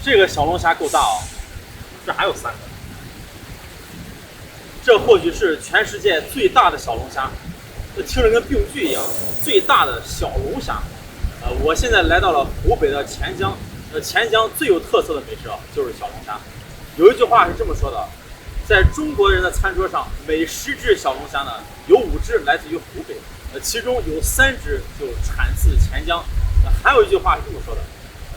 这个小龙虾够大哦，这还有3个。这或许是全世界最大的小龙虾，这听着跟病句一样。最大的小龙虾。我现在来到了湖北的潜江。潜江最有特色的美食啊，就是小龙虾。有一句话是这么说的：在中国人的餐桌上，每10只小龙虾呢，有5只来自于湖北，其中有3只就产自潜江。还有一句话是这么说的：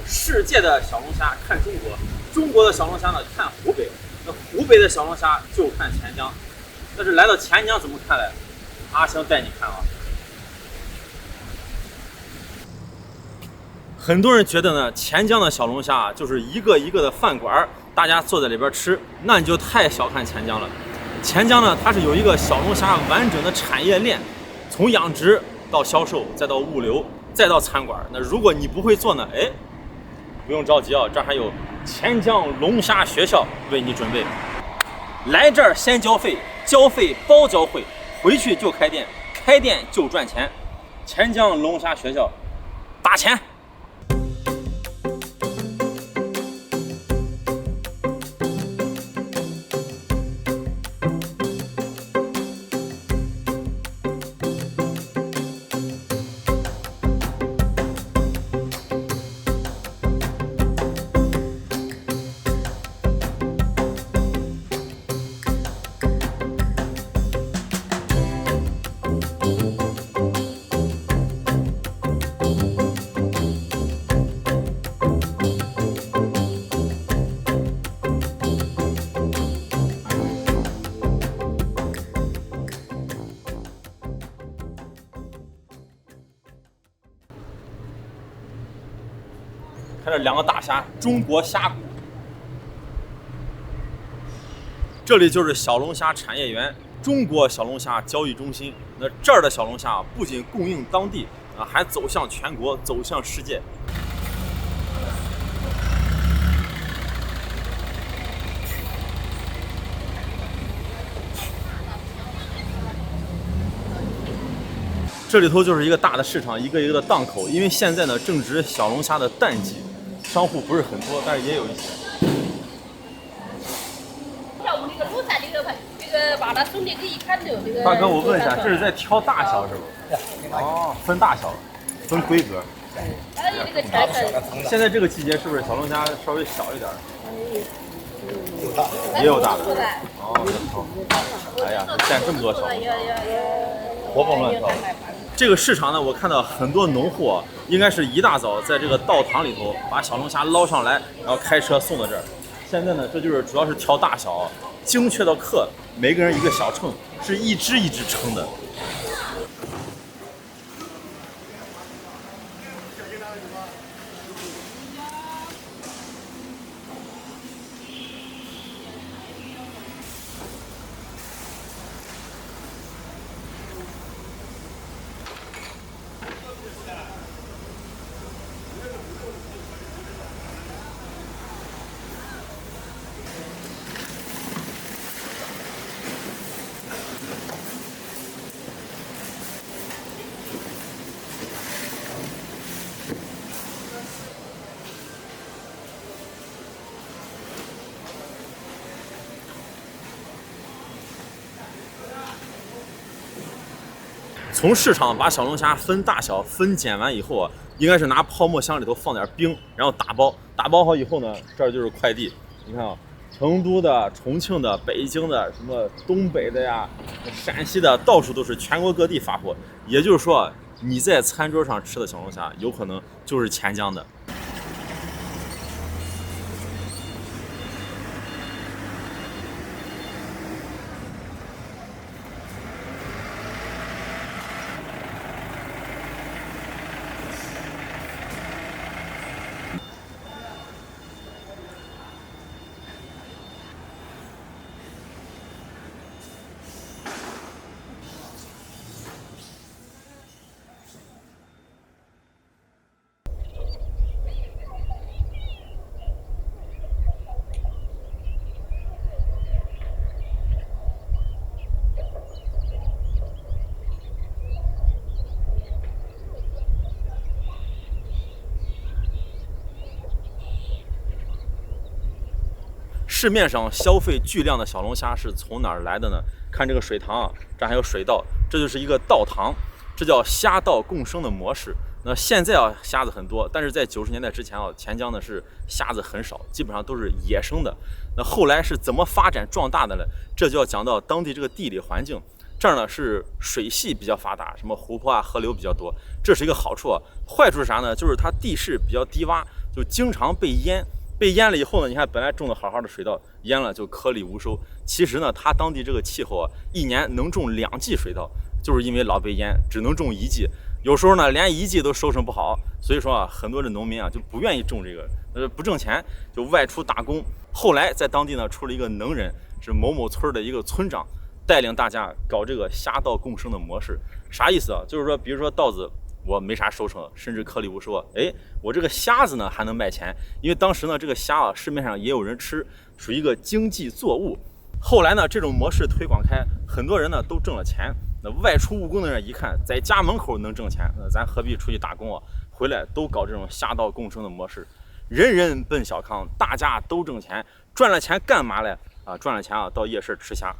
世界的小龙虾看中国，中国的小龙虾呢看湖北，湖北的小龙虾就看潜江。但是来到潜江怎么看嘞？阿香带你看啊。很多人觉得呢，潜江的小龙虾就是一个一个的饭馆，大家坐在里边吃，那你就太小看潜江了。潜江呢，它是有一个小龙虾完整的产业链，从养殖到销售，再到物流，再到餐馆。那如果你不会做呢，不用着急啊，这还有潜江龙虾学校为你准备。来这儿先交费，交费包教会，回去就开店，开店就赚钱。潜江龙虾学校，打钱！看这2个大虾，中国虾骨。这里就是小龙虾产业园，中国小龙虾交易中心。那这儿的小龙虾不仅供应当地还走向全国，走向世界。这里头就是一个大的市场，一个一个的档口。因为现在呢正值小龙虾的淡季，商户不是很多，但是也有一些。大哥，我问一下，这是在挑大小是吧？哦，分大小，分规格。现在这个季节是不是小龙虾稍微小一点？也有大的。哦，哎呀，见这么多小龙虾，活蹦乱跳。这个市场呢，我看到很多农户应该是一大早在这个稻塘里头把小龙虾捞上来，然后开车送到这儿。现在呢，这就是主要是挑大小，精确到克，每个人一个小秤，是一只一只称的。从市场把小龙虾分大小分拣完以后应该是拿泡沫箱里头放点冰，然后打包。打包好以后呢，这儿就是快递。你看成都的、重庆的、北京的、什么东北的呀、陕西的，到处都是，全国各地发货。也就是说，你在餐桌上吃的小龙虾，有可能就是潜江的。市面上消费巨量的小龙虾是从哪儿来的呢？看这个水塘啊，这还有水稻，这就是一个稻塘，这叫虾稻共生的模式。那现在啊，虾子很多，但是在90年代之前啊，钱江呢是虾子很少，基本上都是野生的。那后来是怎么发展壮大的呢？这就要讲到当地这个地理环境。这儿呢是水系比较发达，什么湖泊啊、河流比较多，这是一个好处啊。坏处是啥呢？就是它地势比较低洼，就经常被淹。被淹了以后呢，你看本来种的好好的水稻，淹了就颗粒无收。其实呢，它当地这个气候啊，一年能种2季水稻，就是因为老被淹，只能种1季。有时候呢，连1季都收成不好，所以说啊，很多的农民啊就不愿意种这个，不挣钱，就外出打工。后来在当地呢出了一个能人，是某某村的一个村长，带领大家搞这个虾稻共生的模式。啥意思啊？就是说，比如说稻子我没啥收成，甚至颗粒无收啊，我这个虾子呢还能卖钱，因为当时呢这个虾啊市面上也有人吃，属于一个经济作物。后来呢这种模式推广开，很多人呢都挣了钱。那外出务工的人一看，在家门口能挣钱，那咱何必出去打工啊？回来都搞这种虾稻共生的模式，人人奔小康，大家都挣钱，赚了钱干嘛嘞？啊，赚了钱啊，到夜市吃虾。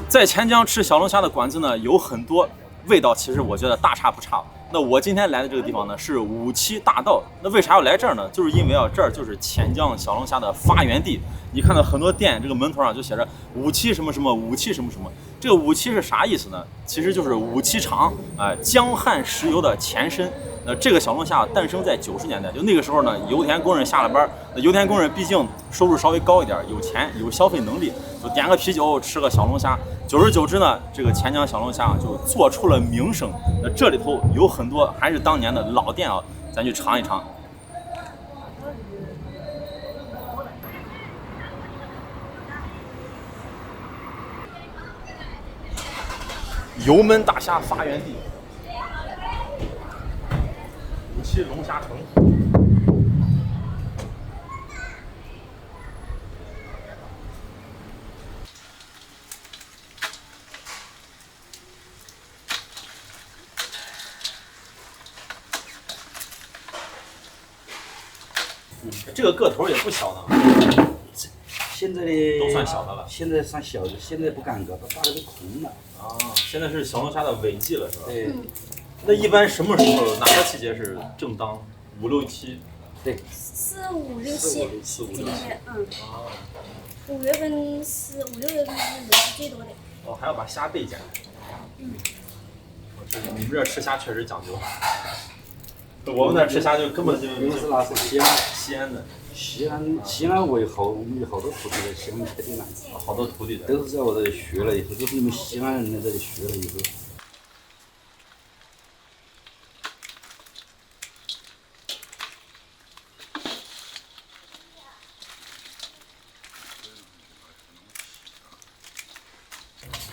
在钱江吃小龙虾的馆子呢有很多，味道其实我觉得大差不差。那我今天来的这个地方呢是57大道，那为啥要来这儿呢？就是因为啊这儿就是钱江小龙虾的发源地。你看到很多店这个门头上就写着57什么什么57什么什么，这个57是啥意思呢？其实就是武器厂江汉石油的前身。这个小龙虾诞生在90年代，就那个时候呢，油田工人下了班，那油田工人毕竟收入稍微高一点，有钱有消费能力，就点个啤酒吃个小龙虾。久而久之呢，这个钱江小龙虾就做出了名声。那这里头有很多还是当年的老店啊，咱去尝一尝。油焖大虾发源地。57龙虾城，这个个头也不小呢。现在的都算小的了，现在算小的，现在不敢搞，都大的都空了。啊，现在是小龙虾的尾季了，是吧？对。那一般什么时候，哪个季节是正当？5、6、7？对。4、5、6、7。4、5、6、7。5月份5、6月份是人是最多的。哦，还要把虾背剪。你们这吃虾确实讲究。我们那吃虾就根本就。因为是那是西安的。西安为好，我们有好多徒弟在西安开店了。好多徒弟的。都是在我这里学了以后，都是你们西安人在这里学了以后。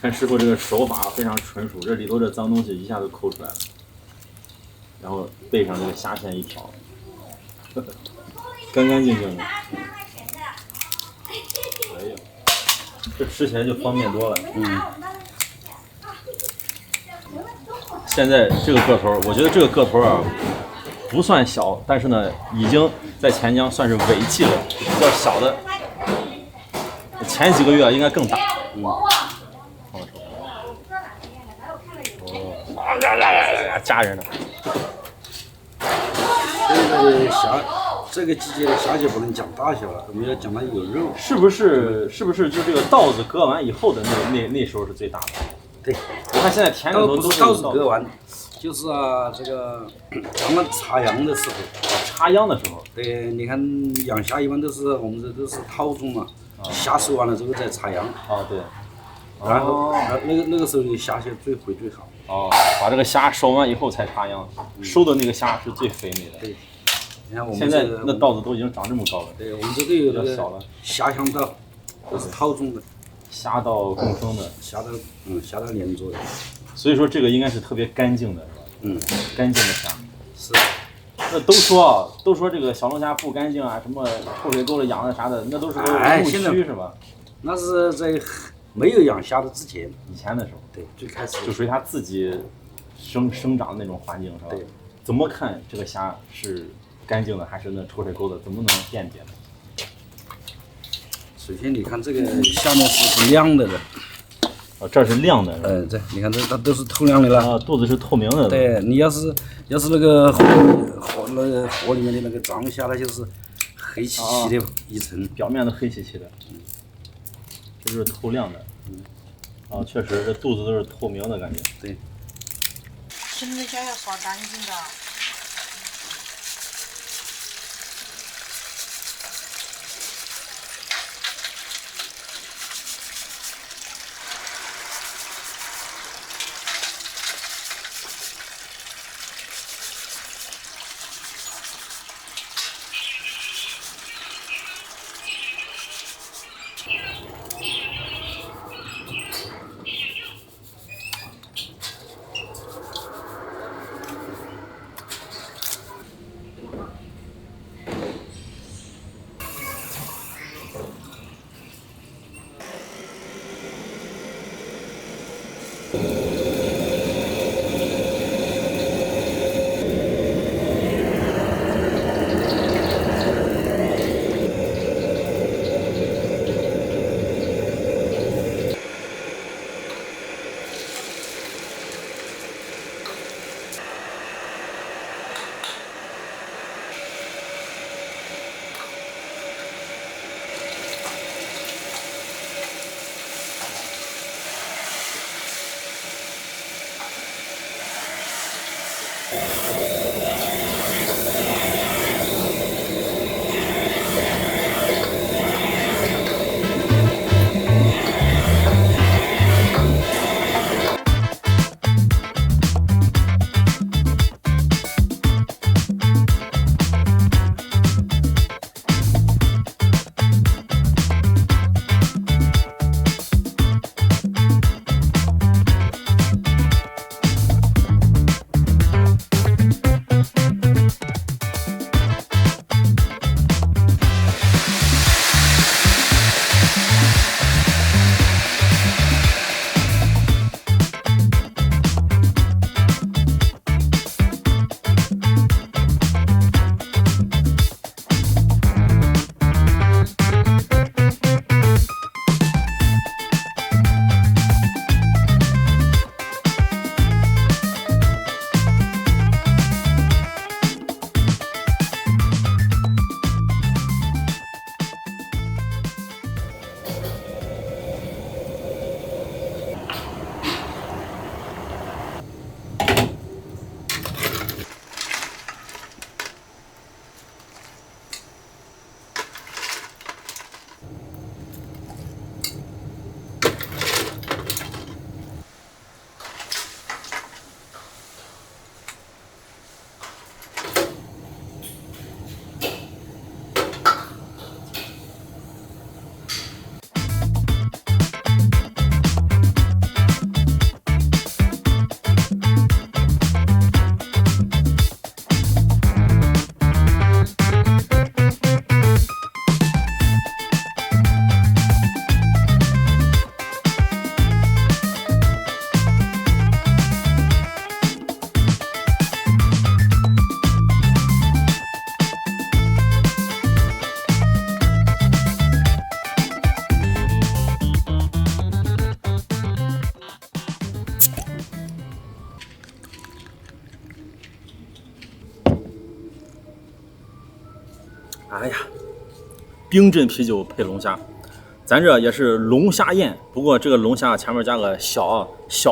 看师傅这个手法非常纯熟，这里头这脏东西一下就抠出来了，然后背上这个虾线一挑，干干净净的。哎呀，这吃起来就方便多了。现在这个个头，我觉得这个个头啊不算小，但是呢，已经在钱江算是尾季了，比较小的。前几个月应该更大。家人的。这个季节的虾就不能讲大小了，我们要讲它有肉。是不是就这个稻子割完以后的那时候是最大的？对，我看现在田里头都是稻子割完，就是这个咱们插秧的时候。插秧的时候。对，你看养虾一般都是我们这都是套种嘛，虾收完了之后再插秧。对。然后那个时候的虾蟹会最好。把这个虾收完以后才插秧，收的那个虾是最肥美的。对。你看我们现在那稻子都已经长这么高了。对，我们这个有那个虾香稻，都是套种的。虾稻共生的。虾稻连着的。所以说这个应该是特别干净的，是吧？干净的虾。是。那都说这个小龙虾不干净啊，什么臭水沟里养的啥的，那都是误区是吧？那是在没有养虾的之前，以前的时候，对，最开始就属于它自己生长的那种环境是吧？对。怎么看这个虾是干净的还是那臭水沟的？怎么能辨别呢？首先你看这个下面是亮的。这是亮的。这你看它都是透亮的了。肚子是透明的。对，你要是那个河里面的那个脏虾，它就是黑漆漆的一层，表面都黑漆漆的。这就是透亮的。确实，这肚子都是透明的感觉。对。生的虾要刷干净的。哎呀，冰镇啤酒配龙虾，咱这也是龙虾宴，不过这个龙虾前面加个小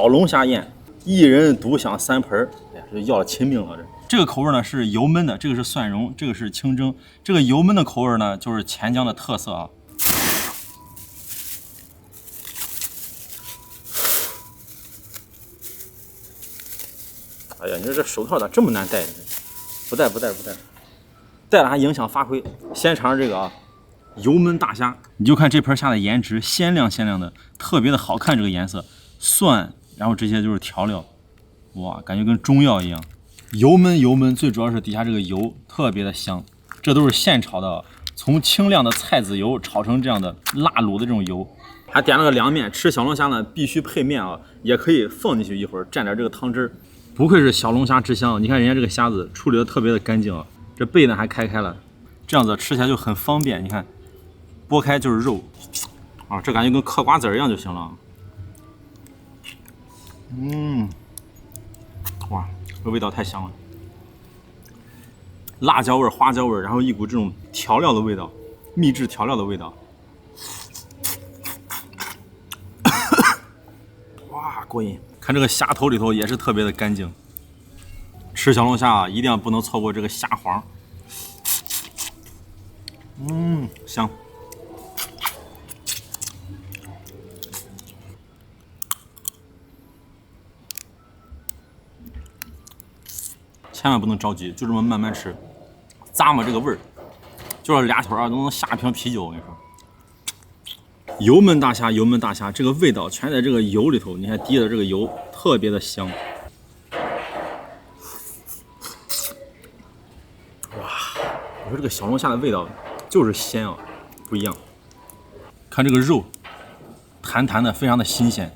龙虾宴，一人独享3盆，哎呀，这要了亲命了这。这个口味呢是油焖的，这个是蒜蓉，这个是清蒸。这个油焖的口味呢就是钱江的特色啊。哎呀，你说这手套咋这么难戴呢？不戴，戴了还影响发挥。先尝尝这个啊，油焖大虾，你就看这盆虾的颜值，鲜亮的，特别的好看，这个颜色。蒜，然后这些就是调料，哇，感觉跟中药一样。油焖，最主要是底下这个油特别的香，这都是现炒的，从清亮的菜籽油炒成这样的辣卤的这种油。还点了个凉面，吃小龙虾呢必须配面啊，也可以放进去一会儿蘸点这个汤汁。不愧是小龙虾之乡，你看人家这个虾子处理的特别的干净啊，这背呢还开了，这样子吃起来就很方便。你看，剥开就是肉啊，这感觉跟嗑瓜子一样就行了。哇，这味道太香了，辣椒味、花椒味，然后一股这种调料的味道，秘制调料的味道。哇，过瘾！看这个虾头里头也是特别的干净。吃小龙虾啊，一定要不能错过这个虾黄。香。千万不能着急，就这么慢慢吃，咂摸这个味儿，就是俩腿啊都能下瓶啤酒。我跟你说，油焖大虾，这个味道全在这个油里头，你看滴的这个油特别的香。哇，我说这个小龙虾的味道就是鲜啊，不一样。看这个肉，弹弹的，非常的新鲜。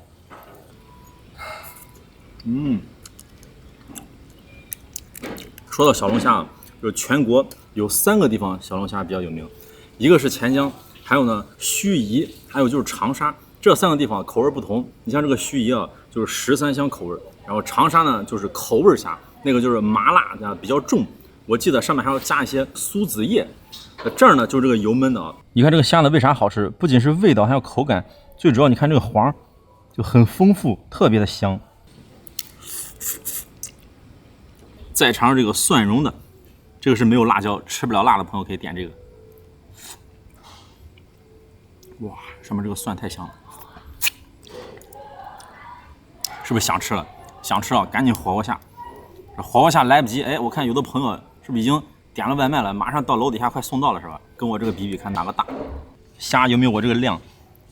说到小龙虾，就是全国有3个地方小龙虾比较有名，一个是钱江，还有呢盱眙，还有就是长沙。这3个地方口味不同。你像这个盱眙啊，就是13香口味，然后长沙呢就是口味虾，那个就是麻辣啊比较重。我记得上面还要加一些苏子叶。这儿呢就是这个油焖的啊。你看这个虾呢为啥好吃？不仅是味道，还有口感，最主要你看这个黄就很丰富，特别的香。再尝尝这个蒜蓉的，这个是没有辣椒，吃不了辣的朋友可以点这个。哇，上面这个蒜太香了，是不是想吃了？想吃了，赶紧火锅下。这火锅下来不及，哎，我看有的朋友是不是已经点了外卖了，马上到楼底下快送到了是吧？跟我这个比比看哪个大，虾有没有我这个亮，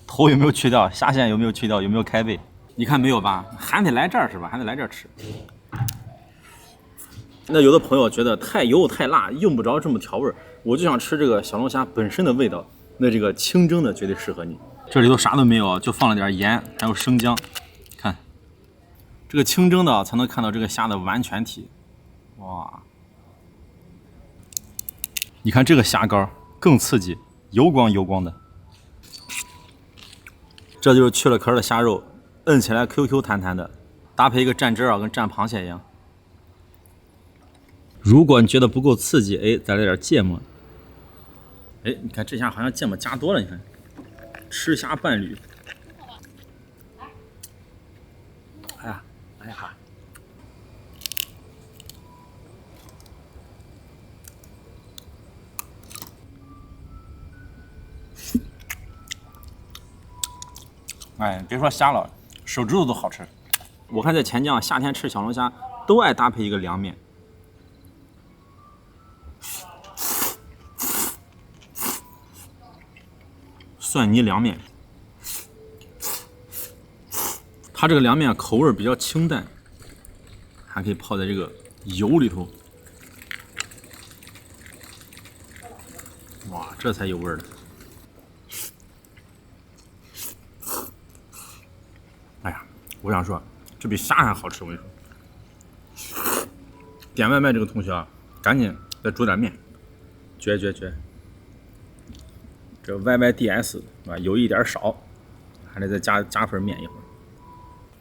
头有没有去掉，虾线有没有去掉，有没有开背？你看没有吧？还得来这儿是吧？还得来这儿吃。那有的朋友觉得太油太辣，用不着这么调味儿，我就想吃这个小龙虾本身的味道，那这个清蒸的绝对适合你。这里头啥都没有，就放了点盐，还有生姜。看，这个清蒸的才能看到这个虾的完全体。哇，你看这个虾膏更刺激，油光的。这就是去了壳的虾肉，摁起来 QQ 弹弹的，搭配一个蘸汁啊，跟蘸螃蟹一样。如果你觉得不够刺激，哎，再来点芥末。哎，你看这下好像芥末加多了，你看，吃虾伴侣。哎呀，哎，别说虾了，手指头都好吃。我看在钱江夏天吃小龙虾都爱搭配一个凉面。蒜泥凉面，它这个凉面口味比较清淡，还可以泡在这个油里头。哇，这才有味儿的。哎呀，我想说，这比虾还好吃。我跟你说，点外卖这个同学啊，赶紧再煮点面，绝！这 YYDS 啊，有一点少，还得再加份面一会儿。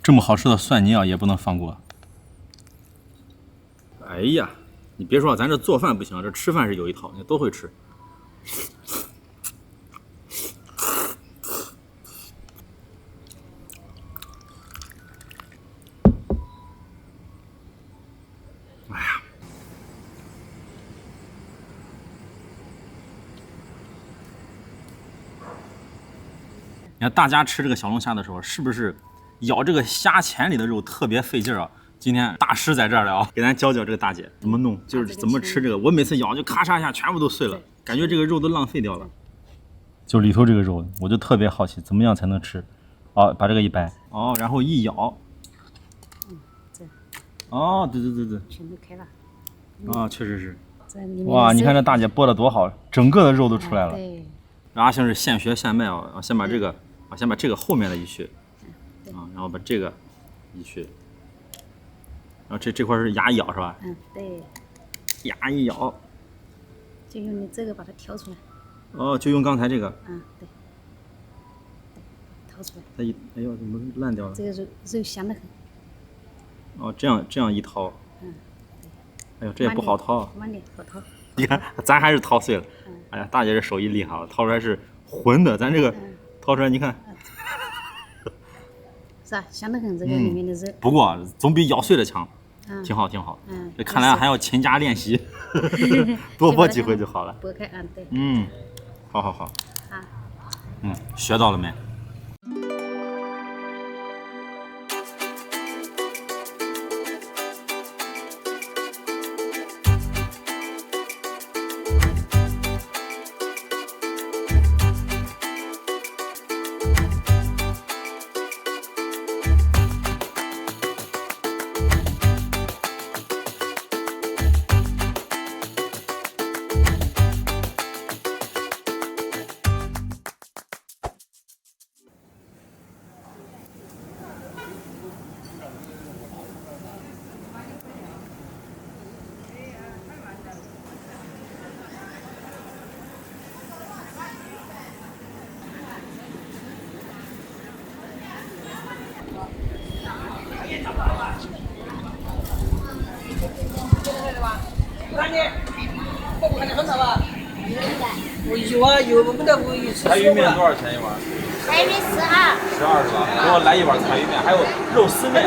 这么好吃的蒜泥啊，也不能放过。哎呀，你别说，咱这做饭不行，这吃饭是有一套，你都会吃。哎呀，你看大家吃这个小龙虾的时候，是不是咬这个虾钳里的肉特别费劲啊？今天大师在这儿了啊，给咱教教这个大姐怎么弄，就是怎么吃这个。我每次咬就咔嚓一下，全部都碎了，感觉这个肉都浪费掉了。就里头这个肉，我就特别好奇，怎么样才能吃？哦，把这个一掰，哦，然后一咬，哦，对对对对，全都开了。啊，确实是。这里面哇，你看这大姐剥的多好，整个的肉都出来了。对。阿星是现学现卖啊，先把这个，先把这个后面的一去，然后把这个一去，然后这块是牙一咬是吧？对。牙一咬，就用你这个把它挑出来。哦，就用刚才这个。对。掏出来。它一，哎呦，怎么烂掉了？这个肉香得很。哦，这样一掏。哎呦，这也不好掏。慢点，好掏。你看，咱还是掏碎了。哎呀，大姐这手艺厉害了，掏出来是浑的，咱这个掏出来，你看，是啊，香得很，这个里面的肉。不过总比咬碎的强，挺好挺好。这看来还要勤加练习，多剥几回就好了。剥开，对。好。好。学到了没？柴鱼面多少钱一碗？柴鱼12。12是吧？给我来一碗柴鱼面，还有肉丝面。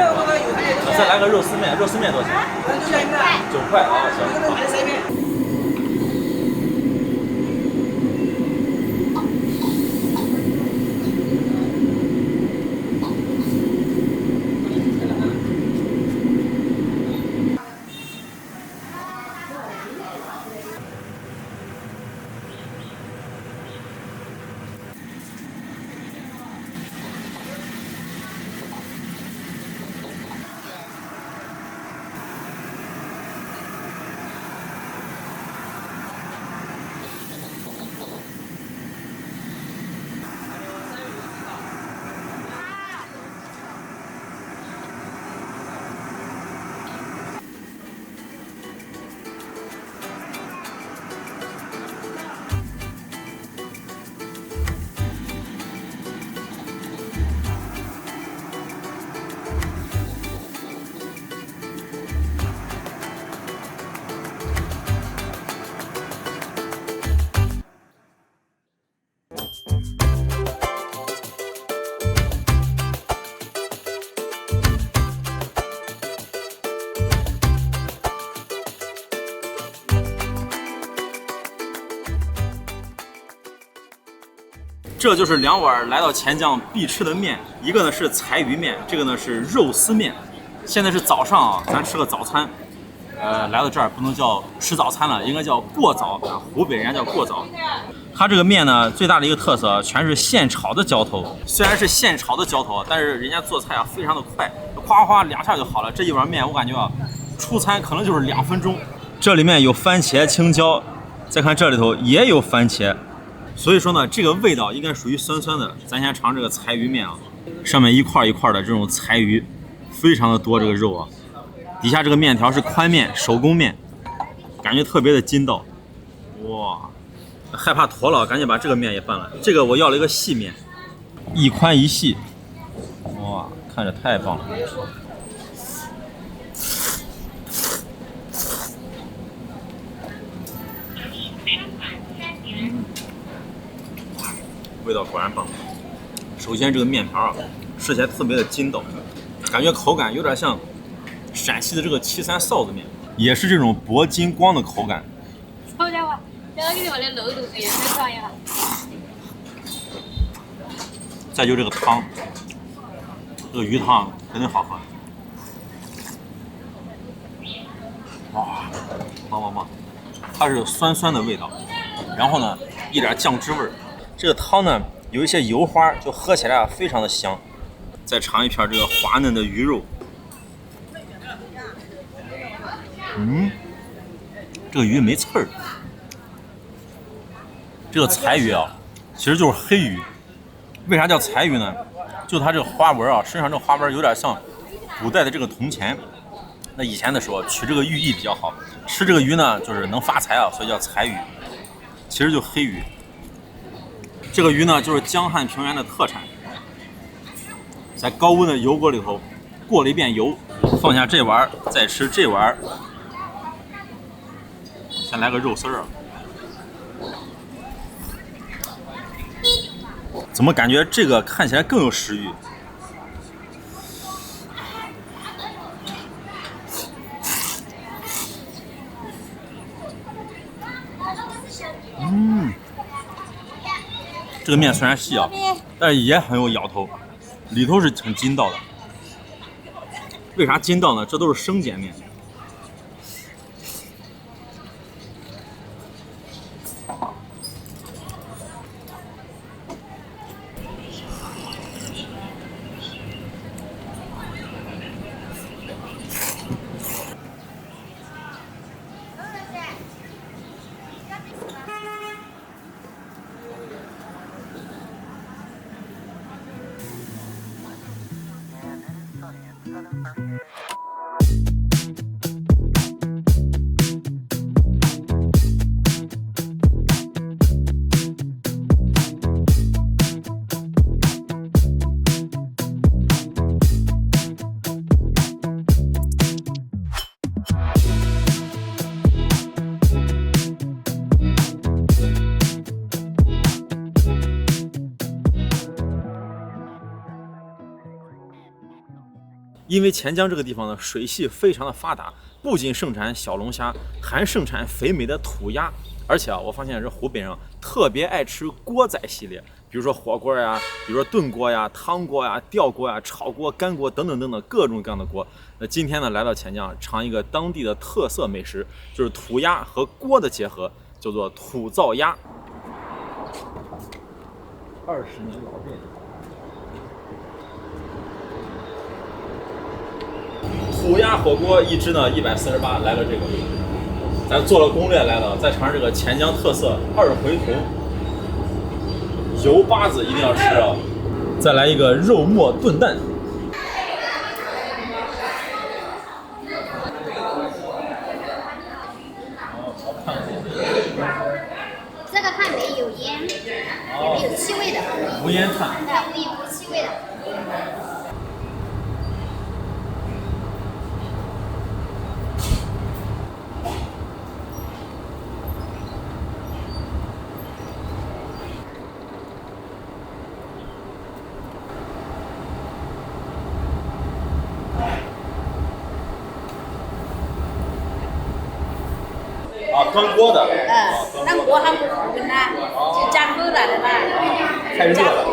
再来个肉丝面，肉丝面多少钱？9块啊，行。这就是2碗来到钱江必吃的面，一个呢是柴鱼面，这个呢是肉丝面。现在是早上啊，咱吃个早餐。来到这儿不能叫吃早餐了，应该叫过早啊。湖北人家叫过早。它这个面呢，最大的一个特色全是现炒的浇头。虽然是现炒的浇头，但是人家做菜啊非常的快，哗哗2下就好了。这一碗面我感觉啊，出餐可能就是2分钟。这里面有番茄、青椒，再看这里头也有番茄。所以说呢，这个味道应该属于酸酸的。咱先尝这个柴鱼面啊，上面一块一块的这种柴鱼，非常的多这个肉啊。底下这个面条是宽面，手工面，感觉特别的筋道。哇，害怕坨了，赶紧把这个面也拌了。这个我要了一个细面，一宽一细。哇，看着太棒了。味道果然棒。首先这个面条啊，吃起来特别的筋道，感觉口感有点像陕西的这个岐山臊子面，也是这种薄筋光的口感。好家伙，这个地方的漏洞可以再尝一下。再就这个汤，这个鱼汤肯定好喝。哇，棒！它是酸酸的味道，然后呢一点酱汁味儿。这个汤呢有一些油花，就喝起来啊非常的香。再尝一片这个滑嫩的鱼肉，这个鱼没刺儿。这个柴鱼啊，其实就是黑鱼。为啥叫柴鱼呢？就它这个花纹啊，身上这个花纹有点像古代的这个铜钱。那以前的时候取这个寓意比较好，吃这个鱼呢就是能发财啊，所以叫财鱼。其实就黑鱼。这个鱼呢就是江汉平原的特产，在高温的油锅里头过了一遍油，放下这碗，再吃这碗。先来个肉丝儿啊。怎么感觉这个看起来更有食欲？这个面虽然细啊，但是也很有咬头，里头是很筋道的。为啥筋道呢？这都是生碱面。因为钱江这个地方呢，水系非常的发达，不仅盛产小龙虾，还盛产肥美的土鸭。而且啊，我发现这湖北人特别爱吃锅仔系列，比如说火锅呀，比如说炖锅呀、汤锅呀、吊锅呀、炒锅、干锅等等等等各种各样的锅。那今天呢，来到钱江，尝一个当地的特色美食，就是土鸭和锅的结合，叫做土灶鸭。20年老店。土鸭火锅一只呢148，来了这个，咱做了攻略来了，再尝尝这个钱江特色2回头，油巴子一定要吃啊！再来一个肉末炖蛋。这个炭没有烟，也没有气味的，无烟炭，无气味的。端锅的，那锅还不滚呢，就加热了的吧？太热了。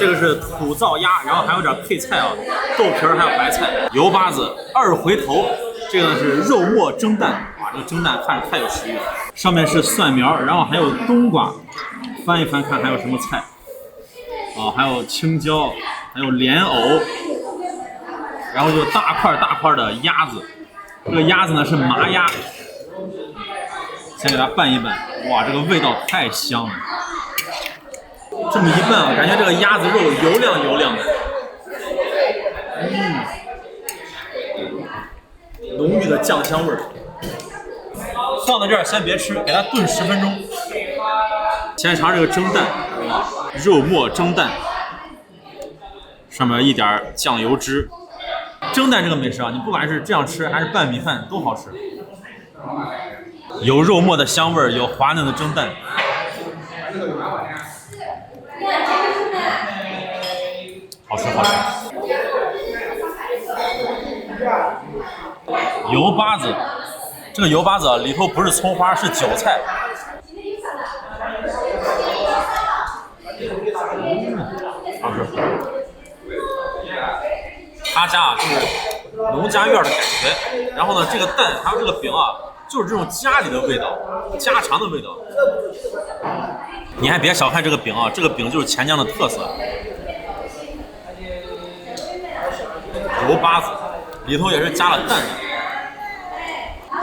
这个是土灶鸭，然后还有点配菜啊，豆皮儿还有白菜，油巴子二回头，这个呢是肉末蒸蛋，哇，这个蒸蛋看着太有食欲了。上面是蒜苗，然后还有冬瓜，翻一翻看还有什么菜啊，还有青椒，还有莲藕，然后就大块大块的鸭子，这个鸭子呢是麻鸭，先给它拌一拌，哇，这个味道太香了。这么一拌啊，感觉这个鸭子肉油亮油亮的，浓郁的酱香味儿。放到这儿先别吃，给它炖10分钟。先尝这个蒸蛋，哇，肉末蒸蛋，上面一点酱油汁。蒸蛋这个美食啊，你不管是这样吃还是拌米饭都好吃，有肉末的香味儿，有滑嫩的蒸蛋。好吃好吃。油巴子，这个油巴子啊，里头不是葱花，是韭菜。好吃。他家啊，就是农家院的感觉。然后呢，这个蛋还有这个饼啊，就是这种家里的味道，家常的味道。你还别小看这个饼啊，这个饼就是钱江的特色。油巴子里头也是加了蛋的。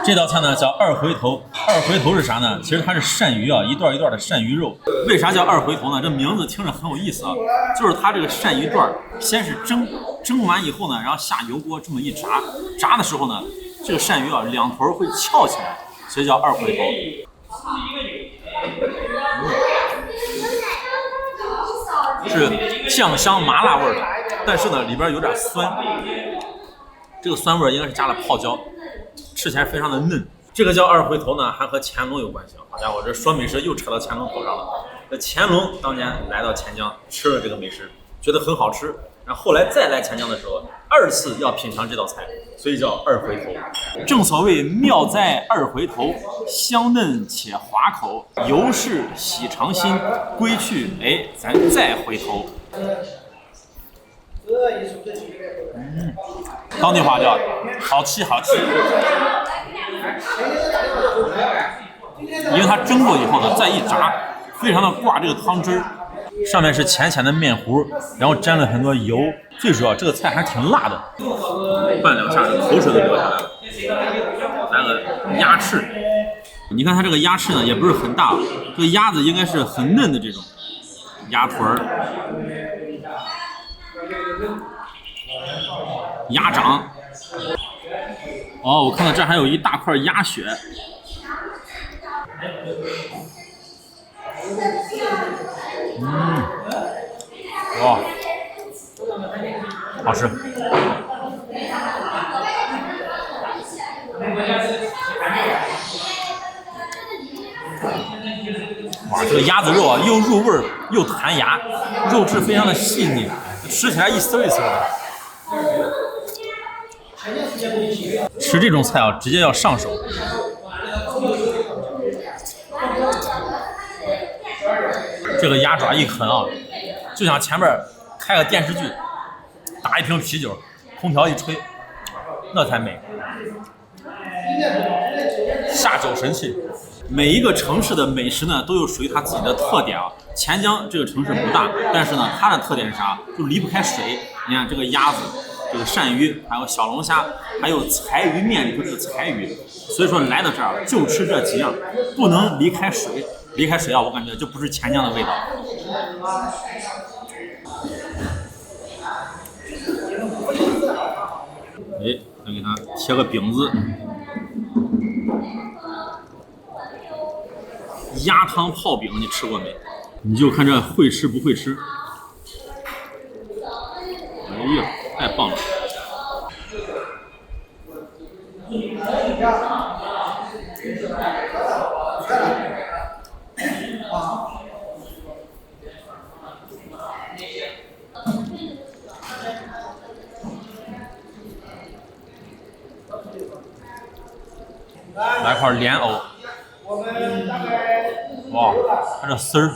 这道菜呢叫二回头，二回头是啥呢？其实它是鳝鱼啊，一段一段的鳝鱼肉。为啥叫二回头呢？这名字听着很有意思啊，就是它这个鳝鱼段先是蒸完以后呢，然后下油锅这么一炸，炸的时候呢，这个鳝鱼啊两头会翘起来，所以叫二回头。是酱香麻辣味的，但是呢里边有点酸，这个酸味应该是加了泡椒，吃起来非常的嫩。这个叫二回头呢，还和乾隆有关系。好家伙，这说美食又扯到乾隆头上了。这乾隆当年来到钱江吃了这个美食，觉得很好吃，然后后来再来钱江的时候，二次要品尝这道菜，所以叫二回头。正所谓妙哉二回头，香嫩且滑口，犹是喜尝新，归去哎咱再回头。当地话叫好吃好吃。因为它蒸过以后呢，再一炸，非常的挂这个汤汁儿，上面是浅浅的面糊，然后沾了很多油，最主要这个菜还挺辣的，拌两下口水都流下来了。来个鸭翅，你看它这个鸭翅呢也不是很大，这个鸭子应该是很嫩的这种鸭腿儿、鸭掌。哦，我看到这还有一大块鸭血。哇，好吃。哇，这个鸭子肉啊，又入味儿又弹牙，肉质非常的细腻，吃起来一丝一丝的。吃这种菜啊，直接要上手。这个鸭爪一啃啊，就像前面开个电视剧，打一瓶啤酒，空调一吹，那才美。下酒神器。每一个城市的美食呢，都有属于它自己的特点啊。钱江这个城市不大，但是呢，它的特点是啥？就离不开水。你看这个鸭子，这个鳝鱼，还有小龙虾，还有柴鱼面里头这个柴鱼。所以说来到这儿就吃这几样，不能离开水。离开水啊，我感觉就不是钱江的味道。哎，再给它切个饼子。鸭汤泡饼你吃过没？你就看这会吃不会吃。哎呀，太棒了！来块莲藕。哇，看这丝儿，